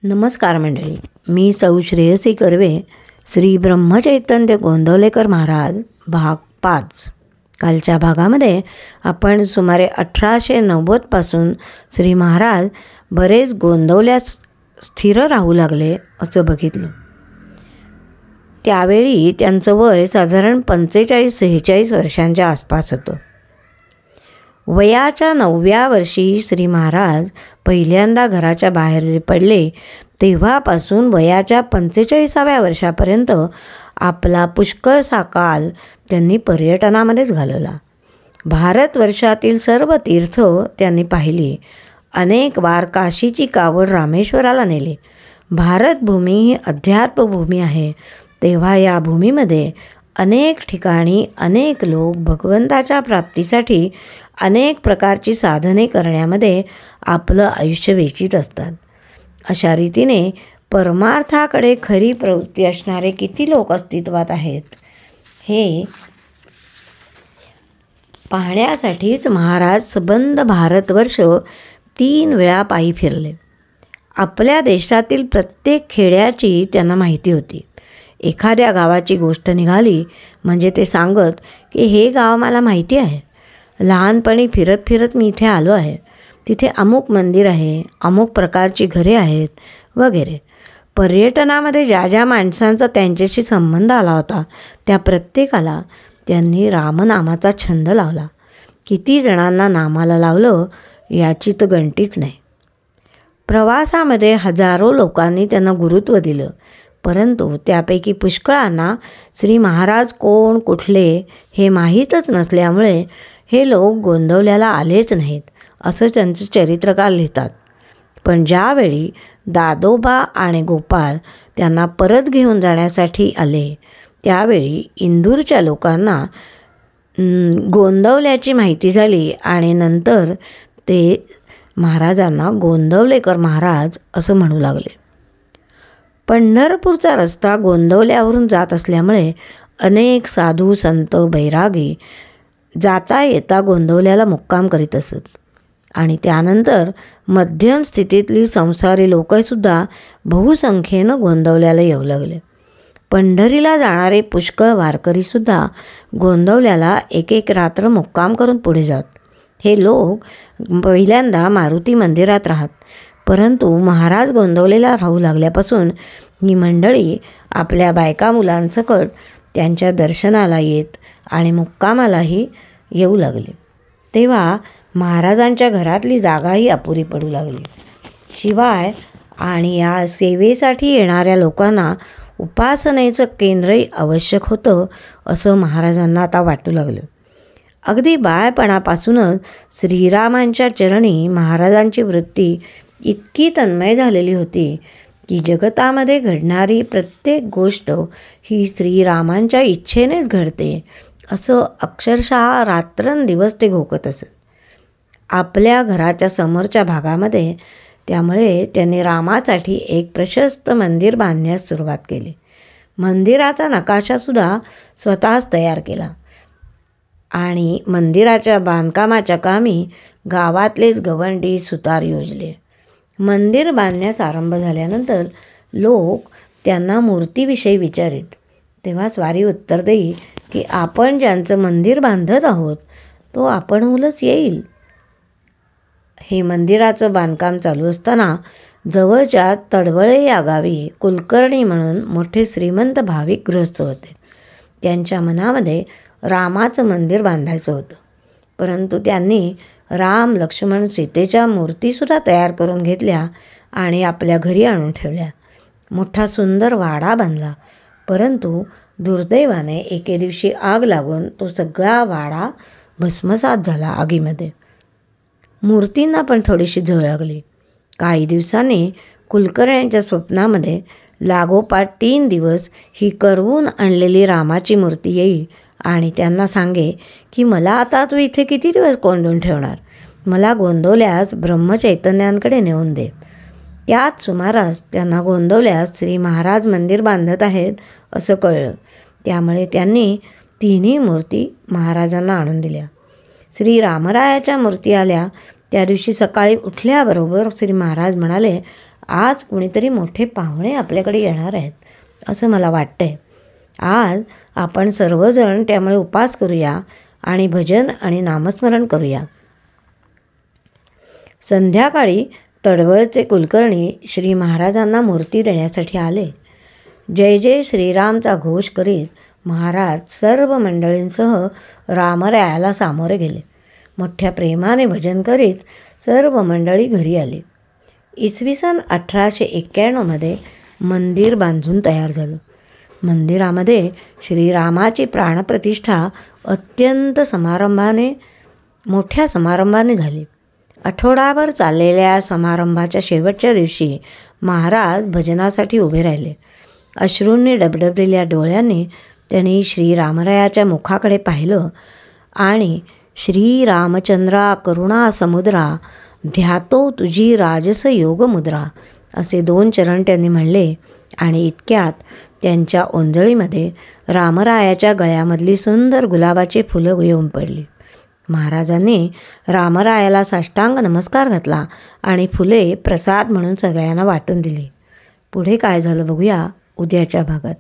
नमस्कार मंडळी, मी सौ श्रेयसी कर्वे. श्री ब्रह्मचैतन्य गोंदवलेकर महाराज भाग 5. कालच्या भागामध्ये आपण सुमारे 1890पासून श्री महाराज बरेच गोंदवल्यात स्थिर राहू लागले असं बघितलं. त्यावेळी त्यांचं वय साधारण 45-46 वर्षांच्या आसपास होतं. वयाच्या 9व्या वर्षी श्री महाराज पहिल्यांदा घराच्या बाहेर पडले तेव्हापासून वयाच्या 45व्या वर्षापर्यंत आपला पुष्कळसा काळ त्यांनी पर्यटनामध्येच घालवला. भारतवर्षातील सर्व तीर्थ त्यांनी पाहिली. अनेक वार काशीची कावड रामेश्वराला नेली. भारतभूमी ही अध्यात्मभूमी आहे, तेव्हा या भूमीमध्ये अनेक ठिकाणी अनेक लोक भगवंताच्या प्राप्तीसाठी अनेक प्रकारची साधने करण्यामध्ये आपलं आयुष्य वेचीत असतात. अशा रीतीने परमार्थाकडे खरी प्रवृत्ती असणारे किती लोक अस्तित्वात आहेत हे पाहण्यासाठीच महाराज सबंध भारतवर्ष 3 वेळा पायी फिरले. आपल्या देशातील प्रत्येक खेड्याची त्यांना माहिती होती. एखाद्या गावाची गोष्ट निघाली म्हणजे ते सांगत की हे गाव मला माहिती आहे. लहानपणी फिरत फिरत मी इथे आलो आहे. तिथे अमुक मंदिर आहे, अमुक प्रकारची घरे आहेत वगैरे. पर्यटनामध्ये ज्या ज्या माणसांचा त्यांच्याशी संबंध आला होता त्या प्रत्येकाला त्यांनी रामनामाचा छंद लावला. किती जणांना नामाला लावलं याची तर गणतीच नाही. प्रवासामध्ये हजारो लोकांनी त्यांना गुरुत्व दिलं, परंतु त्यापैकी पुष्कळांना श्री महाराज कोण कुठले हे माहीतच नसल्यामुळे हे लोक गोंदवल्याला आलेच नाहीत असं त्यांचं चरित्रकार लिहितात. पण ज्यावेळी दादोबा आणि गोपाळ त्यांना परत घेऊन जाण्यासाठी आले त्यावेळी इंदूरच्या लोकांना गोंदवल्याची माहिती झाली आणि नंतर ते महाराजांना गोंदवलेकर महाराज असं म्हणू लागले. पंढरपूरचा रस्ता गोंदवल्यावरून जात असल्यामुळे अनेक साधू संत बैरागी जाता येता गोंदवल्याला मुक्काम करीत असत आणि त्यानंतर मध्यम स्थितीतली संसारी लोकंसुद्धा बहुसंख्येनं गोंदवल्याला येऊ लागले. पंढरीला जाणारे पुष्कळ वारकरीसुद्धा गोंदवल्याला एक एक रात्र मुक्काम करून पुढे जात. हे लोक पहिल्यांदा मारुती मंदिरात राहत, परंतु महाराज गोंदवलेला राहू लागल्यापासून ही मंडळी आपल्या बायका मुलांसकट त्यांच्या दर्शनाला येत आणि मुक्कामालाही येऊ लागले. तेव्हा महाराजांच्या घरातली जागाही अपुरी पडू लागली. शिवाय आणि या सेवेसाठी येणाऱ्या लोकांना उपासनेचं केंद्रही आवश्यक होतं असं महाराजांना आता वाटू लागलं. अगदी बाळपणापासूनच श्रीरामांच्या चरणी महाराजांची वृत्ती इतकी तन्मय झालेली होती की जगतामध्ये घडणारी प्रत्येक गोष्ट ही श्रीरामांच्या इच्छेनेच घडते असं अक्षरशः रात्रंदिवस ते घोकत असत. आपल्या घराच्या समोरच्या भागामध्ये त्यामुळे त्यांनी रामासाठी एक प्रशस्त मंदिर बांधण्यास सुरुवात केली. मंदिराचा नकाशासुद्धा स्वतःच तयार केला आणि मंदिराच्या बांधकामाच्या कामी गावातलेच गवंडी सुतार योजले. मंदिर बांधण्यास आरंभ झाल्यानंतर लोक त्यांना मूर्तीविषयी विचारित, तेव्हा स्वारी उत्तर देई की आपण ज्यांचं मंदिर बांधत आहोत तो आपणहूनच येईल. हे मंदिराचं बांधकाम चालू असताना जवळच्या तडवळे या गावी कुलकर्णी म्हणून मोठे श्रीमंत भाविक गृहस्थ होते. त्यांच्या मनामध्ये रामाचं मंदिर बांधायचं होतं, परंतु त्यांनी राम लक्ष्मण सीतेच्या मूर्तीसुद्धा तयार करून घेतल्या आणि आपल्या घरी आणून ठेवल्या. मोठा सुंदर वाडा बांधला, परंतु दुर्दैवाने एके दिवशी आग लागून तो सगळा वाडा भस्मसात झाला आगीमध्ये. मूर्तींना पण थोडीशी झळ लागली. काही दिवसांनी कुलकर्ण्यांच्या स्वप्नामध्ये लागोपाठ 3 दिवस ही करवून आणलेली रामाची मूर्ती येई आणि त्यांना सांगे की मला आता तू इथे किती दिवस कोंडून ठेवणार, मला गोंदवल्यास ब्रह्मचैतन्यांकडे नेऊन दे. त्याच सुमारास त्यांना गोंदवल्यास श्री महाराज मंदिर बांधत आहेत असं कळलं. त्यामुळे त्यांनी 3ही मूर्ती महाराजांना आणून दिल्या. श्री रामरायाच्या मूर्ती आल्या त्या दिवशी सकाळी उठल्याबरोबर श्री महाराज म्हणाले, आज कुणीतरी मोठे पाहुणे आपल्याकडे येणार आहेत असं मला वाटतंय. आज आपण सर्वजण त्यामुळे उपास करूया आणि भजन आणि नामस्मरण करूया. संध्याकाळी तडवळचे कुलकर्णी श्री महाराजांना मूर्ती देण्यासाठी आले. जय जय श्रीरामचा घोष करीत महाराज सर्व मंडळींसह रामरायाला सामोरे गेले. मोठ्या प्रेमाने भजन करीत सर्व मंडळी घरी आली. इसवी सन 1891मध्ये मंदिर बांधून तयार झालं. मंदिरामध्ये श्रीरामाची प्राणप्रतिष्ठा अत्यंत मोठ्या समारंभाने झाली. आठवडाभर चाललेल्या समारंभाच्या शेवटच्या दिवशी महाराज भजनासाठी उभे राहिले. अश्रूंनी डबडबलेल्या डोळ्यांनी त्यांनी श्रीरामरायाच्या मुखाकडे पाहिलं आणि श्रीरामचंद्रा करुणा समुद्रा ध्यातो तुझी राजस योग मुद्रा असे 2 चरण त्यांनी म्हणले आणि इतक्यात त्यांच्या ओंजळीमध्ये रामरायाच्या गळ्यामधली सुंदर गुलाबाची फुलं येऊन पडली. महाराजांनी रामरायाला साष्टांग नमस्कार घातला आणि फुले प्रसाद म्हणून सगळ्यांना वाटून दिली. पुढे काय झालं बघूया उद्याच्या भागात.